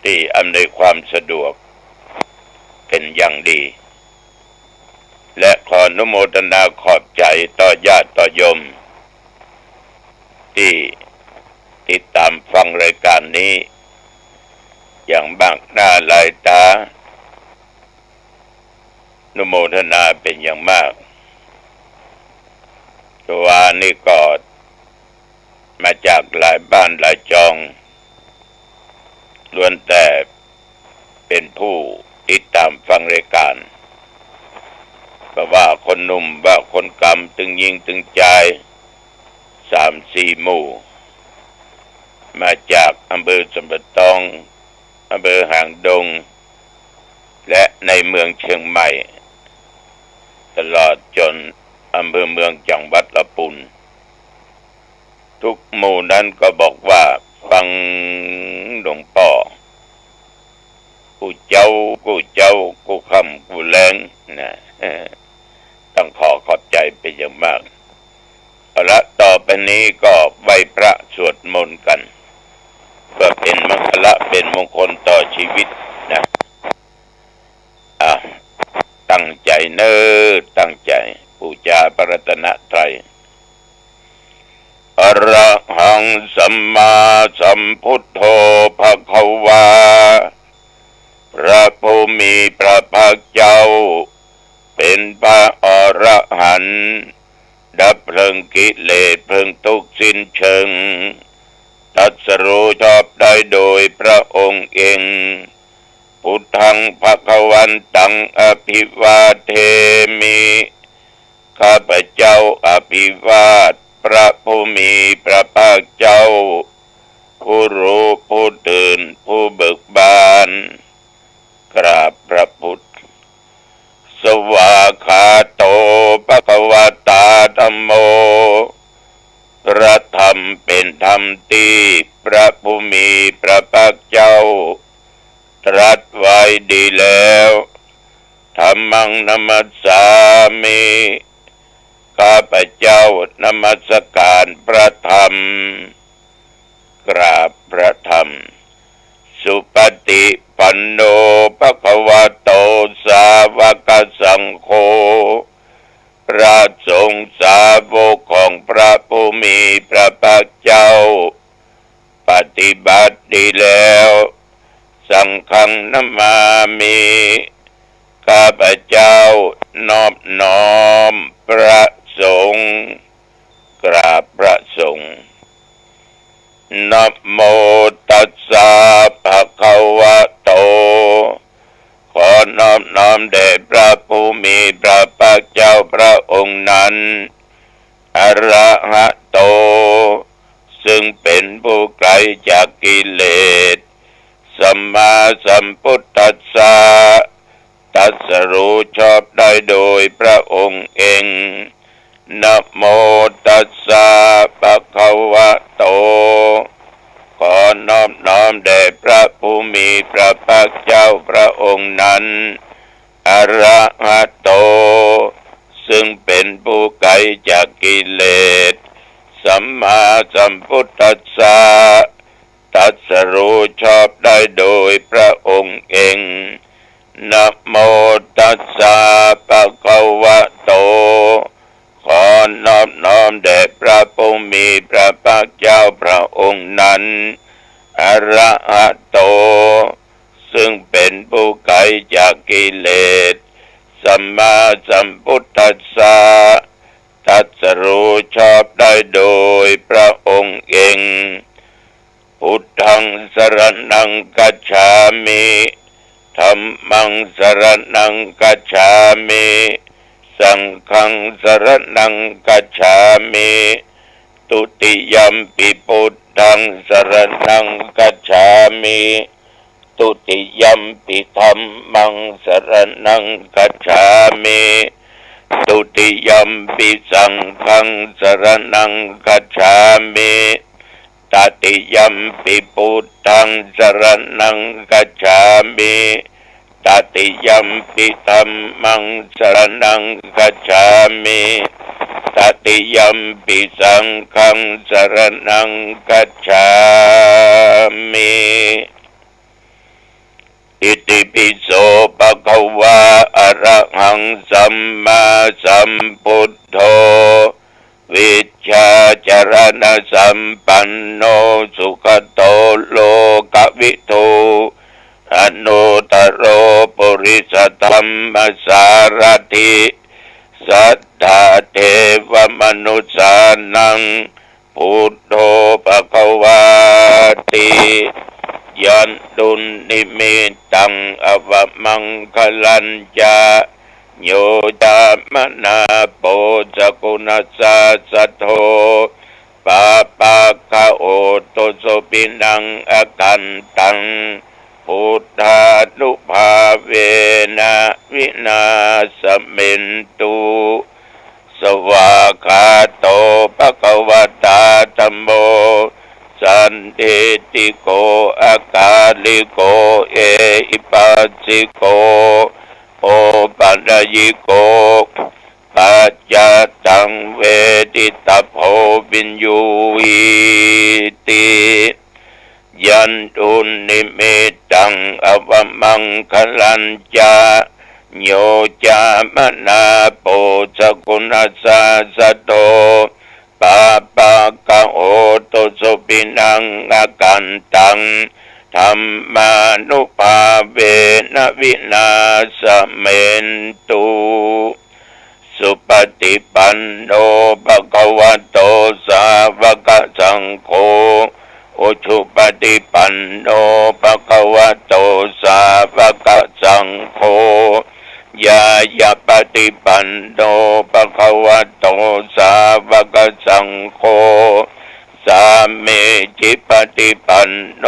ที่อำนวยความสะดวกเป็นอย่างดีและขออนุโมทนาขอบใจต่อญาติต่อโยมที่ติดตามฟังรายการนี้อย่างมากหน้าหลายตาอนุโมทนาเป็นอย่างมากตัวนี้ก็มาจากหลายบ้านหลายจองล้วนแต่เป็นผู้ติดตามฟังรายการว่าคนหนุ่มว่าคนกำตึงยิงตึงใจ3-4 หมู่มาจากอำเภอสมบัติตองอำเภอหางดงและในเมืองเชียงใหม่ตลอดจนอำเภอเมืองจังหวัดลำพูนทุกหมู่นั้นก็บอกว่าฟังหลวงพ่อกูเจ้ากูคำกูแรงนะต้องขอบใจเป็นอย่างมากเอาละต่อไปนี้ก็ไหว้พระสวดมนต์กันเพื่อเป็นมงคลเป็นมงคลต่อชีวิตนะตั้งใจตั้งใจบูชาพระรัตนตรัยอะระหังสัมมาสัมพุทโธภควาพระผู้มีพระภาคเจ้าเป็นพระอรหันต์ดับเพลิงกิเลสเพลิงทุกข์สิ้นเชิงตรัสรู้ชอบได้โดยพระองค์เองพุทธังภวันตังอภิวาเทมิข้าพเจ้าอภิวาทพระผู้มีพระภาคเจ้าผู้รู้ผู้ตื่นผู้เบิกบานกราบพระพุทธสวากขาโตภควตาธัมโมพระธรรมเป็นธรรมที่พระผู้มีพระภาคเจ้าตรัสไว้ดีแล้วธัมมังนัมมัสสามิข้าพเจ้านมัสการพระธรรมกราบพระธรรมสุปฏิปันโนภควโตสาวกสังโฆพระสงฆ์สาวกของพระผู้มีพระภาคเจ้าปฏิบัติดีแล้วสังฆังนัมมามิข้าพเจ้านอบน้อมพระสงฆ์กราบพระสงฆ์นะโมตัสสะภะคะวะโตขอนอบน้อมแด่พระผู้มีพระภาคเจ้าพระองค์นั้นอะระหะโตซึ่งเป็นผู้ไกลจากกิเลสสัมมาสัมพุทธัสสะตรัสรู้ชอบได้โดยพระองค์เองนะโมตัสสะภะคะวะโตขอนอบน้อมแด่พระผู้มีพระภาคเจ้าพระองค์นั้นอะระหะโตซึ่งเป็นผู้ไกลจากกิเลสสัมมาสัมพุทธัสสะตรัสรู้ชอบได้โดยพระองค์เองนะโมตัสสะภะคะวะโตขอนอบน้อมแด่พระผู้มีพระภาคเจ้าพระองค์นั้นอะระหะโตซึ่งเป็นผู้ไกลจากกิเลสสัมมาสัมพุทธัสสะตรัสรู้ชอบได้โดยพระองค์เองพุทธังสรณังคัจฉามิธัมมังสรณังคัจฉามิสังฆังสรณังคัจฉามิตุติยัมปิพุทธังสรณังคัจฉามิตุติยัมปิธัมมังสรณังคัจฉามิตุติยัมปิสังฆังสรณังคัจฉามิตติยัมปิพุทธังสรณังคัจฉามิตติยัมปิธัมมังสรณังคัจฉามิตติยัมปิสังฆังสรณังคัจฉามิ อิติปิโสภะคะวะอะระหังสัมมาสัมพุทโธวิชชาจารณะสัมปันโนสุขโตโลกวิทูอนุตตโรปุริสธรรมสารถิสัทธาเทวมนุษสานังพุทโธภควาติยันตุนิมิตังอวมังคลัญจาโยจามนาโปจกุณสาสโทปาปะคะโอโตโสปินังอกันตังพุทธานุภาเวนะวินาสมินตุสวากขาโตภควตาธัมโมสันติติโกอาการลิโกเอหิปัสสิโกโอปัญญิโกปัจจตังเวทิตาโพวินยูวิติยันตุนิมิตังอวมังคลัญจาโยจามนาโปสกุณสาสโตปาปะกะโอโตสุปินังอากันตังธรรมานุภาเวนะวินาสเมนตุสุปฏิปันโนภะคะวะโตสาวกสังโฆโอชุปฏิปันโนภะคะวะโตสาวกสังโฆยายาปฏิปันโนภะคะวะโตสาวกสังโฆสามีจิปฏิปันโน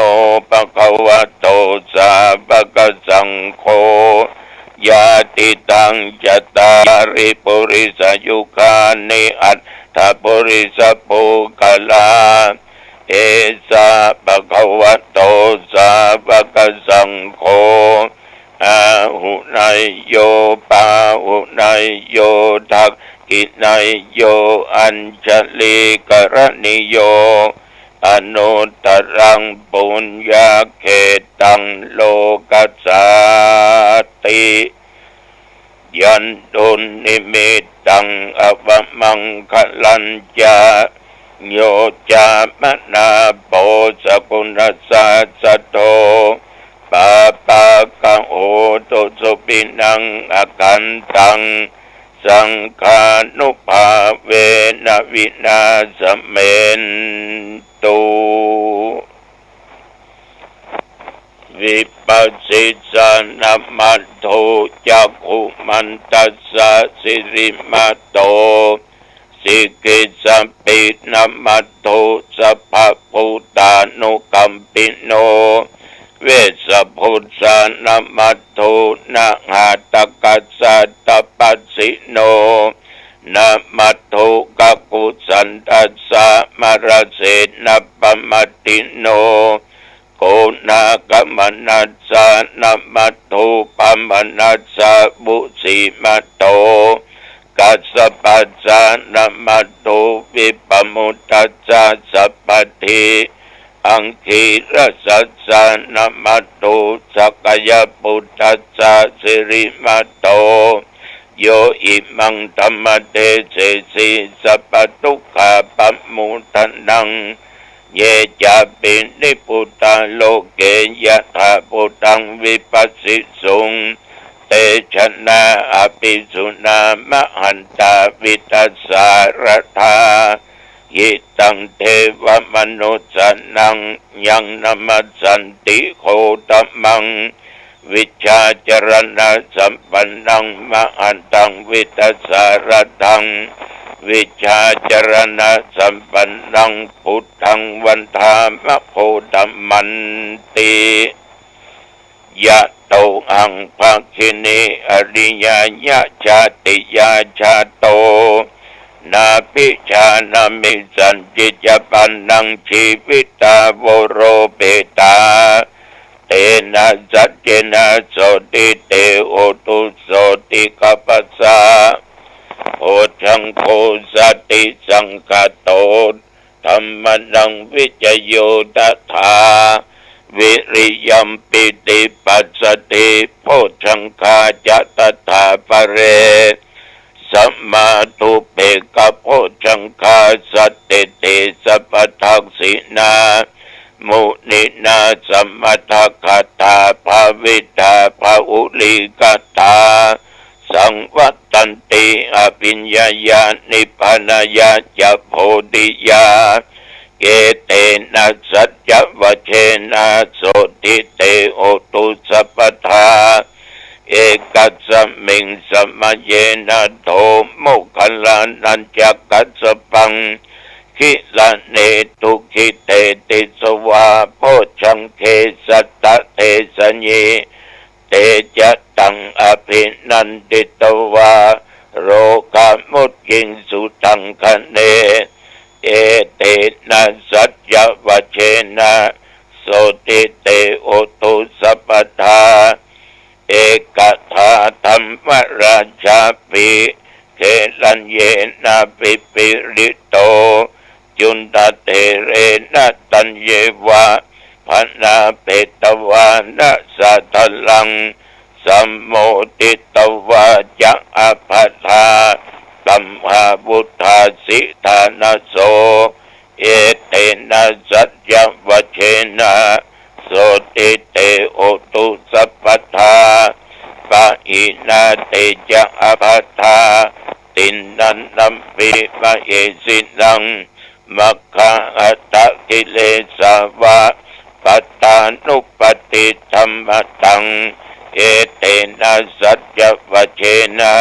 ภะคะวะโตสาวกสังโฆญาติตังจัตตาริปุริสยุคานิอัตถปุริสปุคลาเอสะภะคะวะโตสาวกสังโฆอาหุนายโยปาหุนายโยทักขินายโยอัญชลีกรณิโยอนุตตรังปุญญาเขตังโลกัสสาติยันตุนิมิตังอวมังคลัญจาโยจามนาโปสกุณสาสโตปาปะกะโอโตสุปินังอากันตังสังฆานุภาเวนะวินาสเมนตุวิปัสสิสานัมมัตโธจักขุมันตัสสะสิริมัตโตสิกิสัมปินัมมัตโธสัพพพุทธานุกัมปิโนเวสพุทธานัมมัตโธนะหาตกัสสะตปัสสิโนนะมัตโธกักกุสันตัสสะมรเสนะปมัตติโนโกนากัมนัสสะนะมัตโธปมัสสะบุสีมัตโตกัสสะปัสสะนะมัตโธวิปมุตตัสสะสัพพทิอังคีรสัสสะนะมัตโตสักยปุตตัสสะสิริมัตโตโยอิมังธรรมเตเสสิสัพพทุกขาปัมมุทนังเยจะปินิพุตตาโลเกยะถาพุตังวิปัสสิสุงเตชะนาอภิสุนามหันตาวิตัสสารธายิตังเทวมนุสสนังยังนมัสสันติโคตมังวิชาจรณะสัมปันนังมหันตังวิตัสสารทังวิชาจรณะสัมปันนังพุทธังวันธามะโพธัมมันติยะโตอังภาคินีอริยญาชาติยาชาโตนาปิชานามิสันจิจปันนังชีวิตาโวโรเปตาเตนะสัจเจนะโสติเตโอตุโสติกัปปะสะโอชังโคสติสังคโตธัมมังวิจโยตถา วิริยมปิติปัสสติโพชฌังคาจะตถาปะเรสัมมาทุเปกโพชฌังคาสัตติติสัพพทักษินามุนินาสัมมาทัคคตาภาวิตาภาอุลิกตาสังวัตตันติอภิญญาญาณิพพานายาจะโพธิยาเกเตนะสัจจวเชนะโสติเตโอตุสัพพทาเอกัสสมิงสมเยนะโทโมคัลลานันจักกัสสปังคิลาเนตุคิเตติสวาโพชังเคสัตตะเทสเยเตจะตังอภินันติตวาโรกามุตกิงสุตังคะเนเอเตนะสัจจวเชนะโสติเตโอตุสัพพทาเอกทาธรรมราชาปิเทลัญเยนะปิปิริโตจุนตเตเรนะตัญเยวะพนาเปตวานะสัทลังสัมโมติตวาจะอภัทธาตัมหาบุทธาสิทานาโสเอเตนะสัจจวเชนะโสติเตโอตุสัพพทาปะอินาเตจะอภัทธาตินนันนัมปิมะเอสินังมัคคะอัตตกิเลสาวะปัตตานุปติธรรมตังเอเตนะสัจจวเชนะ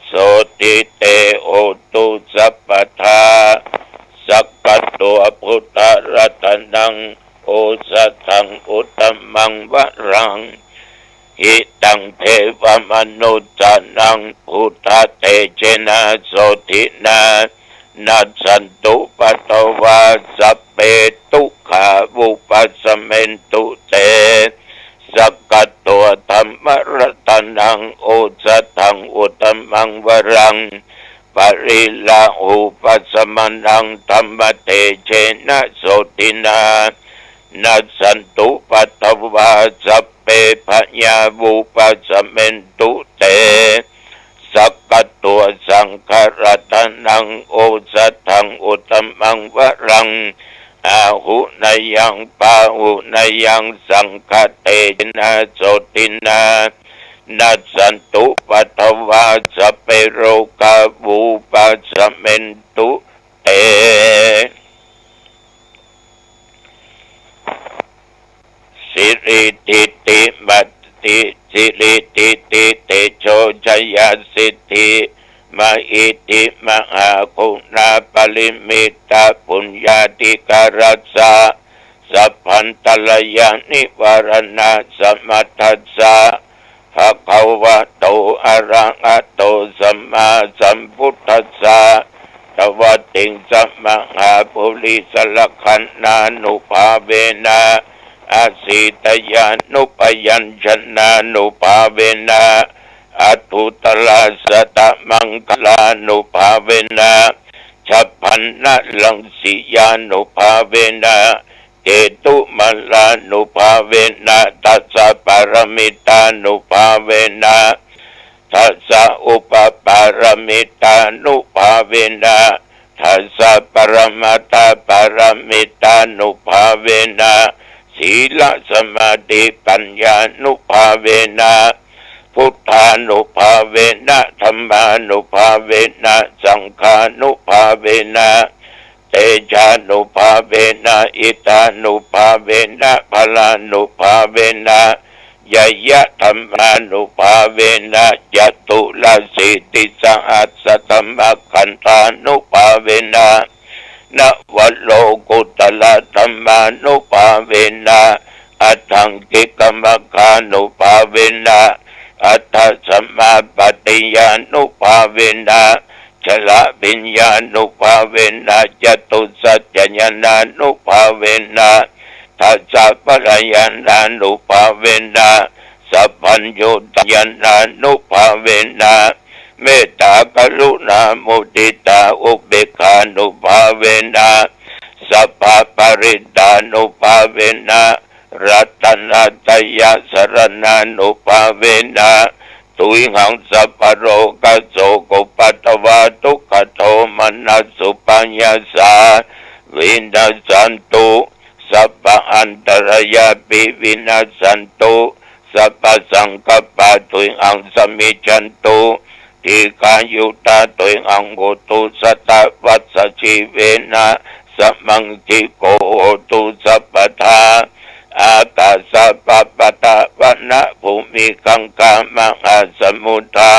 โสติเตโอตุสัพพทาสักกะตัวพุทธรัตนังโอสัทังอุตตมังวรังหิตังเทวมนุษย์นังพุทธเตเจนะโสตินานัสสันตุปัตตวาสัพเพทุกขาวุปัสสเมนตุเตสักกะตัวธรรมรัตนังโอสัทังอุตตมังวรังปริลาอุปัสสมนังธรรมเตเชนะโสตินานัสสันตุปัตตวาสัพเพพยาวุปัสสเมนตุเตสักกะตัวสังฆรัตนังโอสัทังอุตตมังวรังอาหุนยังปาหุนยังสังฆเตนะโสตินานัสสันตุปัตตวาสัพเพโรกาวุปัสสเมนตุเตสิริติติมัตติสิริติติเตโชชยสิทธิมาอิติมหาคุณาปริมิตาปุญญาติการัสสะสัพพันตลยานิวารณะสมัทธัสสะภะคะวะโตอะระหะโตสัมมาสัมพุทธัสสะตวัตติงสัมมาหาปุริสลขันนานุภาเวนะอาสิตยานุปยัญชนะนุภาเวนะอัตุตลาสตะมังคลานุภาเวนะฉัพพันนะลังสิยานุภาเวนะเจตุมัลลานุภาเวนะตัสสะปรมิตานุภาเวนะทัสสะอุปปารมิตานุภาเวนะทัสสะปรมัตถปรมิตานุภาเวนะศีลสมาธิปัญญานุภาเวนะพุทธานุภาเวนะธัมมานุภาเวนะสังฆานุภาเวนะเตชานุภาเวนะอิตานุภาเวนะพลานุภาเวนะยยะธัมมานุภาเวนะจตุลสิติสหัสสตัมมขันธานุภาเวนะนะวัลโลกุตละธัมมานุภาเวนะอัตถังกิกมะคานุภาเวนะอัตถสัมมาปฏิญานุภาเวนะชละปิญญานุภาเวนะจตุสัจจญาณานุภาเวนะทัสสะปะระยานานุภาเวนะสัพพัญโยตญาณานุภาเวนะเมตตากรุณามุทิตาอุเบกขานุภาเวนะสัพพะปริตานุภาเวนะ รัตนาตยะสรณานุภาเวนะตุยหังสัพพโรกโสกุปัตตวาทุกขโทมนัสสุปัญญาสาวินาสันตุสัพพอันตรายาปิวินาสันตุสัพพสังกัปปะตุยหังสมิจันตุทีกายุตาตุยหังโกตุสัตตวัสสชีเวนะสัมมังคิโกตุสัพพทาอากาสปปตะวนะภูมิกังกามหาสมุทา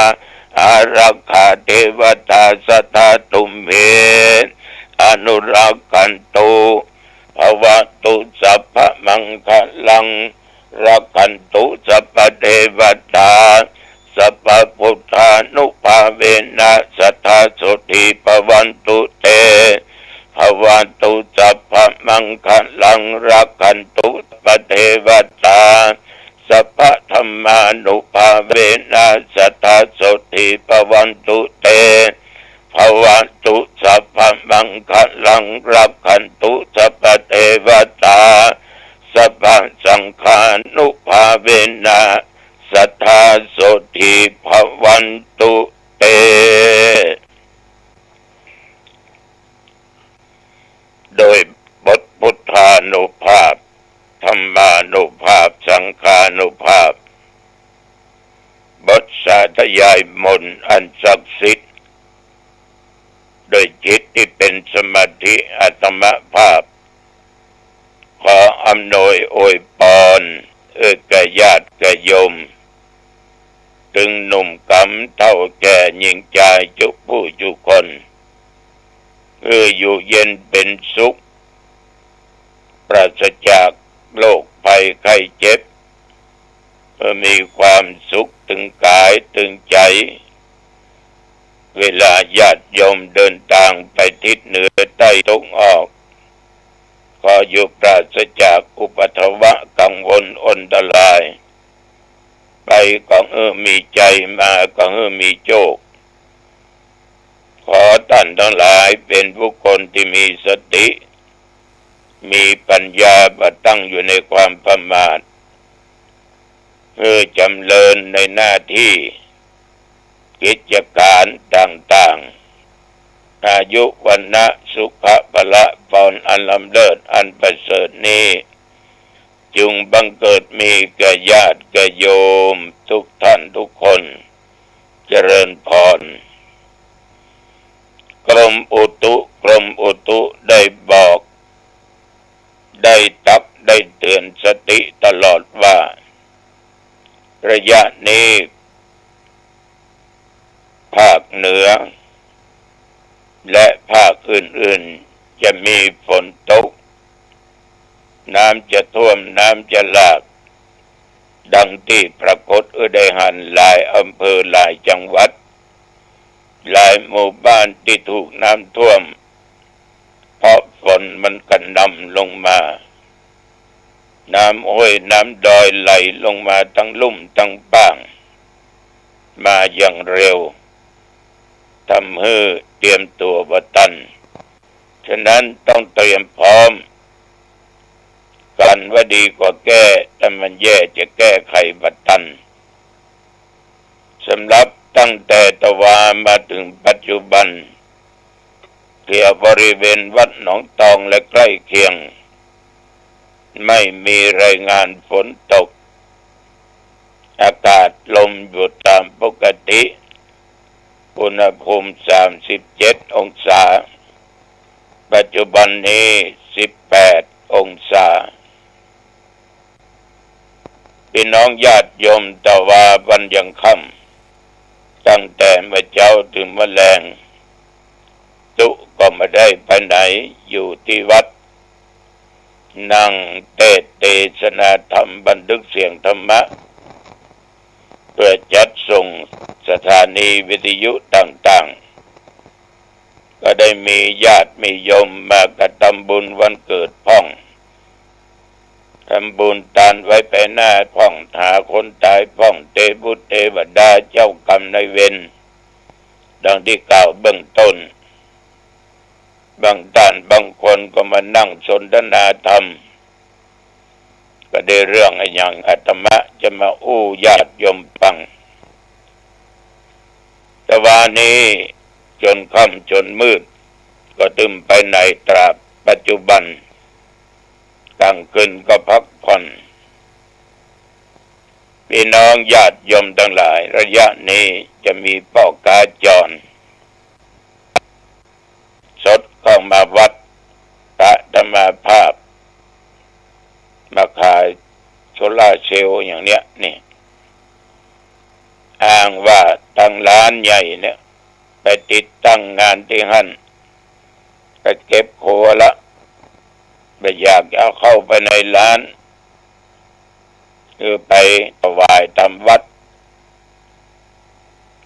อารักขาเทวตาสัทธาตุมเหอนุรักขันตุภวตุสัพพมังคลังรักขันตุสัพพเทวตาสัพพพุทธานุภาเวนะสัทธาโสติภวันตุเตภวันตุสัพพมังคลังรักขันตุสัพพเทวตาสัพพธัมมานุภาเวนะสัทธาโสติภวันตุเตภวันตุสัพพมังคลังรักขันตุสัพพเทวตาสัพพสังฆานุภาเวนะสัทธาโสติภวันตุเตโดยบทพุทธานุภาพธรรมานุภาพสังฆานุภาพบทสาธยายมนต์อันศักดิ์สิทธิ์โดยจิตที่เป็นสมาธิอัตมภาพขออำนวยอวยพรแก่ญาติแก่โยมถึงหนุ่มกำเท่าแก่หญิงชายทุกผู้ทุกคนอยู่เย็นเป็นสุขปราศจากโรคภัยไข้เจ็บมีความสุขถึงกายถึงใจเวลาญาติโยมเดินทางไปทิศเหนือใต้ตะวันออกขออยู่ปราศจากอุปัฏฐะกังวลอนตรายไปก็มีใจมาก็มีโชคขอท่านทั้งหลายเป็นบุคคลที่มีสติมีปัญญาบ่ตั้งอยู่ในความประมาทจำเริญในหน้าที่กิจการต่างๆอายุวันนะสุขะพละพรอันล้ำเลิศอันประเสริฐนี้จงบังเกิดมีแก่ญาติแก่โยมทุกท่านทุกคนเจริญพรกรมอุตุได้บอกได้ตักได้เตือนสติตลอดว่าระยะนี้ภาคเหนือและภาคอื่นๆจะมีฝนตกน้ำจะท่วมน้ำจะหลากดังที่ปรากฏได้หันหลายอำเภอหลายจังหวัดหลายหมู่บ้านที่ถูกน้ำท่วมเพราะฝนมันกระหน่ำลงมาน้ำห้วยน้ำดอยไหลลงมาทั้งลุ่มทั้งป่างมาอย่างเร็วทำให้เตรียมตัวบ่ทันฉะนั้นต้องเตรียมพร้อมกันว่าดีกว่าแก้แต่มันแย่จะแก้ไขบ่ทันสำหรับตั้งแต่ตะวามาถึงปัจจุบันที่บริเวณวัดหนองตองและใกล้เคียงไม่มีรายงานฝนตกอากาศลมอยู่ตามปกติอุณหภูมิ37 องศาปัจจุบันนี้18 องศาพี่น้องญาติโยมตะวาวันยังค่ำตั้งแต่เมื่อเช้าถึงเมื่อแลงตุก็ไม่ได้ไปไหนอยู่ที่วัดนั่งเทศนาธรรมบันทึกเสียงธรรมะเพื่อจัดส่งสถานีวิทยุต่างๆก็ได้มีญาติมีโยมมากระทำบุญวันเกิดพ่องทำบุญทานไว้ไปหน้าพ่องหาคนตายพ่องเทพุทธเทวดาเจ้ากรรมนายเวรดังที่กล่าวเบื้องต้นบางท่านบางคนก็มานั่งสนทนาธรรม ก็ได้เรื่องอย่างอาตมะจะมาอู้ญาติโยมฟังแต่วันนี้จนค่ำจนมืดก็ตึมไปในตราบปัจจุบันตั้งขึ้นก็พักผ่อนพี่น้องญาติโยมทั้งหลายระยะนี้จะมีพ่อกาจรสดเข้ามาวัดพระธรรมภาพมาขายโซล่าเซลล์อย่างเนี้ยนี่อ้างว่าตั้งร้านใหญ่เนี่ยไปติดตั้งงานที่หั่นก็เก็บโคละไม่อยากเอาเข้าไปในร้านคือไปถวายตามวัด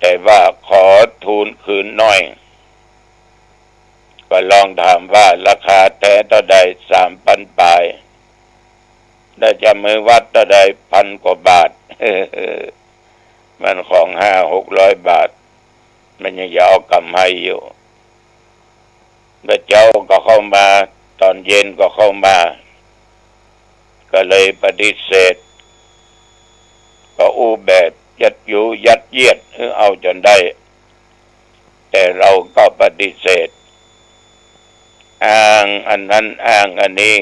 แต่ว่าขอทูลคืนหน่อยก็ลองถามว่าราคาแต่ต่อใด3,000 ปลายได้จะมือวัดต่อใด1,000 กว่าบาท มันของ500-600 บาทมันยังจะเอากำไรอยู่พระเจ้าก็เข้ามาตอนเย็นก็เข้ามาก็เลยปฏิเสธก็อู้แบบยัดอยู่ยัดเยียดเอาจนได้แต่เราก็ปฏิเสธอ้างอันนั้นอ้างอันนี้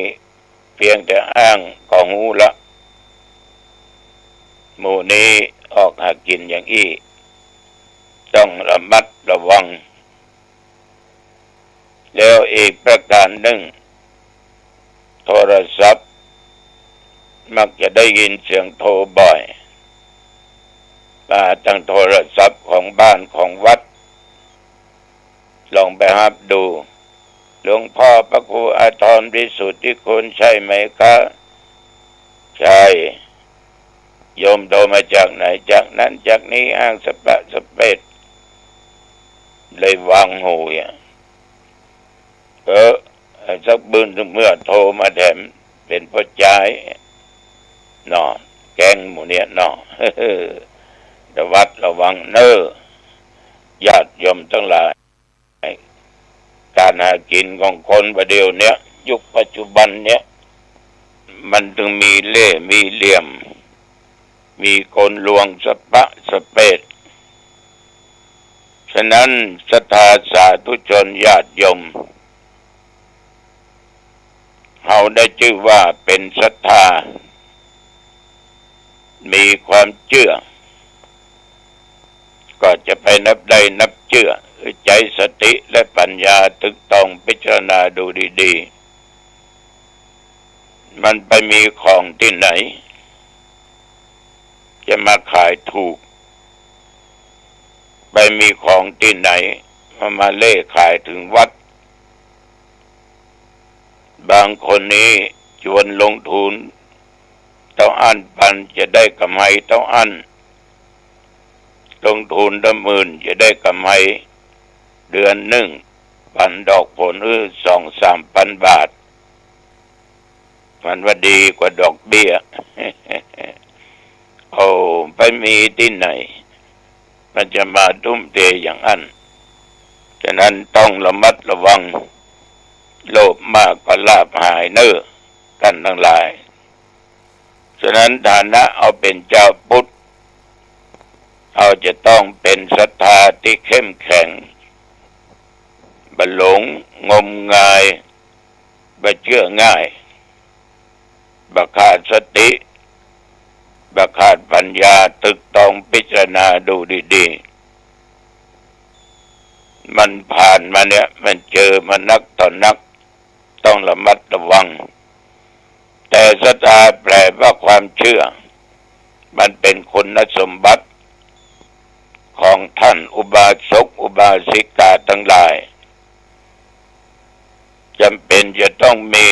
เพียงแต่อ้างก็หูละหมู่นี้ออกหากินอย่างอี้ต้องระมัดระวังแล้วอีกประการหนึ่งโทรศัพท์มักจะได้ยินเสียงโทรบ่อยมาตั้งโทรศัพท์ของบ้านของวัดลองไปหาดูหลวงพ่อพระครูอาทรวิสุทธิคุณใช่ไหมคะใช่โยมโทรมาจากไหนจากนั้นจากนี้อ้างสะปะสะเปดเลยวางหูสักบืนเมื่อโทรมาแถมเป็นพ่อจ่ายนอแกงหมูเนี่ยนอระวัดระวังเน้อญาติโยมทั้งหลายการหากินของคนประเดี๋ยวเนี้ยยุคปัจจุบันเนี้ยมันถึงมีเล่ห์มีเหลี่ยมมีคนลวงสะปะสะเปดฉะนั้นศรัทธาสาธุชนญาติโยมเขาได้ชื่อว่าเป็นศรัทธามีความเชื่อก็จะไปนับได้นับเชื่อใจสติและปัญญาตึกต้องพิจารณาดูดีๆมันไปมีของที่ไหนจะมาขายถูกไปมีของที่ไหนมาเล่ขายถึงวัดบางคนนี้ชวนลงทุนต้องอั้นพันจะได้กำไรต้องอั้นลงทุนละ10,000จะได้กำไรเดือนหนึ่งพันดอกผล2-3,000 บาทมันว่าดีกว่าดอกเบี้ย โอ้ไปมีที่ไหนมันจะมาทุ่มเทอย่างนั้นฉะนั้นต้องระมัดระวังโลภมากก็ลาภหายเน้อกันทั้งหลายฉะนั้นฐานะเอาเป็นเจ้าพุทธเอาจะต้องเป็นศรัทธาที่เข้มแข็งบ่หลงงมงายบ่เชื่อง่ายบ่ขาดสติบ่ขาดปัญญาตึกต้องพิจารณาดูดีๆมันผ่านมาเนี่ยมันเจอมานักต่อนักต้องระมัดระวังแต่ศรัทธาแปลว่าความเชื่อมันเป็นคุณสมบัติของท่านอุบาสกอุบาสิกาทั้งหลายจำเป็นจะต้องมี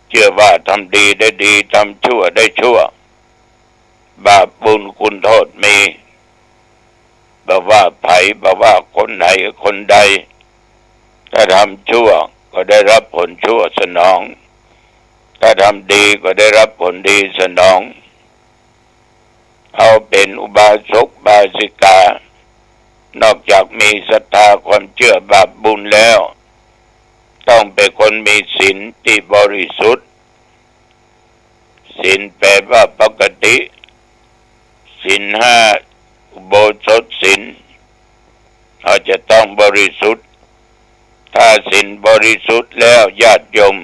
เชื่อว่าทำดีได้ดีทำชั่วได้ชั่วบาปบุญคุณโทษมีบอกว่าไผบอกว่าคนไหนคนใดถ้าทำชั่วก็ได้รับผลชั่วสนองถ้าทำดีก็ได้รับผลดีสนองเอาเป็นอุบาสกบาสิกานอกจากมีศรัทธาความเชื่อบาปบุญแล้วต้องเป็นคนมีศีลที่บริสุทธิ์ ศีลแปลว่าปกติศีลห้าอุโบสถศีลเขาจะต้องบริสุทธิ์ถ้าศีลบริสุทธิ์แล้วญาติโยม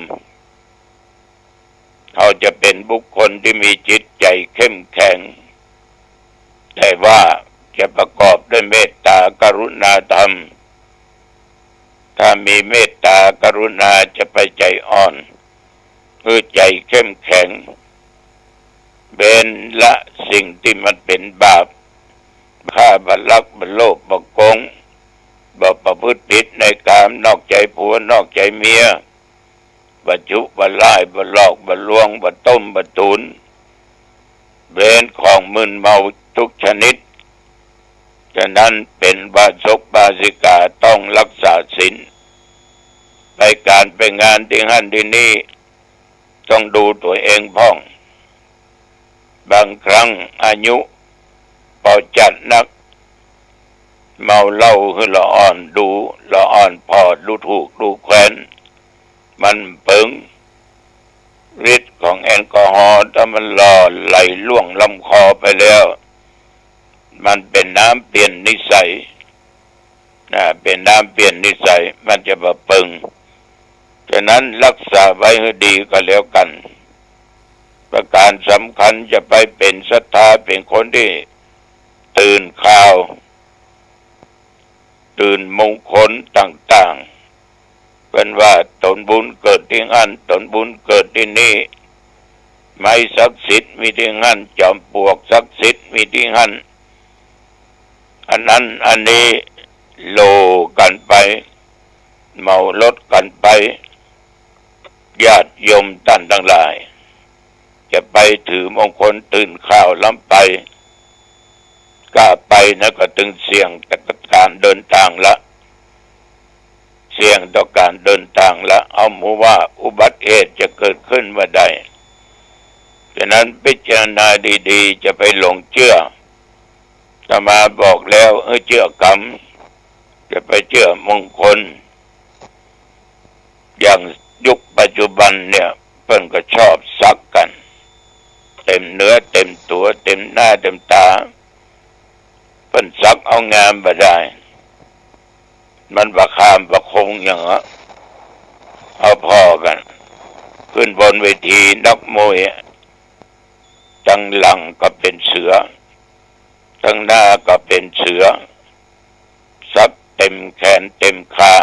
เขาจะเป็นบุคคลที่มีจิตใจเข้มแข็งแต่ว่าจะประกอบด้วยเมตตากรุณาธรรมถ้ามีเมตตากรุณาจะไปใจอ่อนคือใจเข้มแข็งเว้นละสิ่งที่มันเป็นบาปฆ่าบัลักบัโลภบัโกงบ่ประพฤติผิดในกามนอกใจผัวนอกใจเมียบัจุบัล่ายบัหลอกบัลวงบัต้มบัตุนเว้นของมึนเมาทุกชนิดฉะนั้นเป็นบาศกบาสิกาต้องรักษาศีลไปการไปงานที่หั่นที่นี่ต้องดูตัวเองพ้องบางครั้งอายุพอจัดนักเมาเหล้าคือละอ่อนดูละอ่อนพอดูถูกดูแคว้นมันเปิงฤทธิ์ของแอลกอฮอล์ถ้ามันหล่อไหลล่วงลำคอไปแล้วมันเป็นน้ำเปลี่ยนนิสัยเป็นน้ำเปลี่ยนนิสัยมันจะมาเปิงฉะนั้นรักษาไว้ให้ดีก็แล้วกันประการสำคัญจะไปเป็นศรัทธาเป็นคนที่ตื่นข่าวตื่นมงคลต่างๆเป็นว่าตนบุญเกิดที่นั่นตนบุญเกิดที่นี่ไม้ศักดิ์สิทธิ์มีที่นั่นจอมปลวกศักดิ์สิทธิ์มีที่นั่นอันนั้นอันนี้โลกันไปเมารถกันไปญาติโยมท่านทั้งหลายจะไปถือมงคลตื่นข่าวล้ำไปกล้าไปนะก็ถึงเสี่ยงต่อการเดินทางละเสี่ยงต่อการเดินทางละเอาหมู่ว่าอุบัติเหตุจะเกิดขึ้นเมื่อใดฉะนั้นพิจารณาดีๆจะไปหลงเชื่ออาตมาบอกแล้วเชื่อกรรมจะไปเชื่อมงคลอย่างยุคปัจจุบันเนี่ยเพิ่นก็ชอบซักกันเต็มเนื้อเต็มตัวเต็มหน้าเต็มตาเพิ่นซักเอางามบ่ได้มันประคามประคงอย่างนั้นเอาพอกันขึ้นบนเวทีนักมวยทั้งหลังก็เป็นเสือทั้งหน้าก็เป็นเสือซักเต็มแขนเต็มขา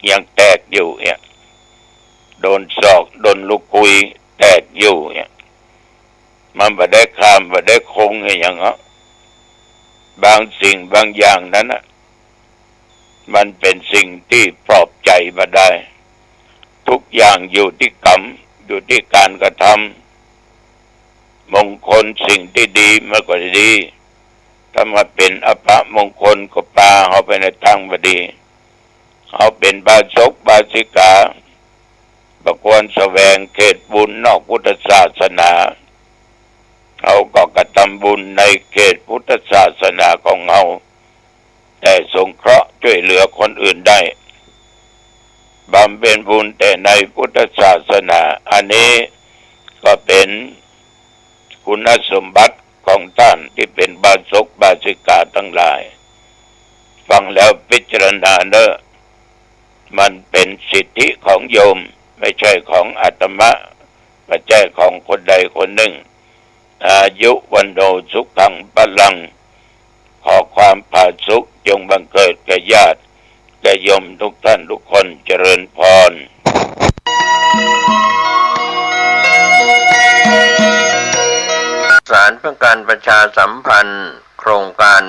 ยังแตกอยู่เนี่ยโดนศอกโดนลูกกุยแตกอยู่เนี่ยมันบ่ได้คามบ่ได้คงอย่างนั้นบางสิ่งบางอย่างนั้นนะมันเป็นสิ่งที่ปลอบใจมาได้ทุกอย่างอยู่ที่กรรมอยู่ที่การกระทำมงคลสิ่งที่ดีมันก็ดีถ้ามาเป็นอภมงคลก็ปาเอาไปในทางบดีเอาเป็นบาศกบาสิกาประควรแสวงเขตบุญนอกพุทธศาสนาเขาก็กระทำบุญในเขตพุทธศาสนาของเขาแต่สงเคราะห์ช่วยเหลือคนอื่นได้บำเพ็ญบุญแต่ในพุทธศาสนาอันนี้ก็เป็นคุณสมบัติของท่านที่เป็นบาศกบาสิกาทั้งหลายฟังแล้วพิจารณาเนอะมันเป็นสิทธิของโยมไม่ใช่ของอาตมะไม่ใช่ของคนใดคนหนึ่งอายุวันโนสุขังพลังขอความผาสุกจงบังเกิดแก่ญาติแก่โยมทุกท่านทุกคนเจริญพรสารเพื่อการประชาสัมพันธ์โครงการ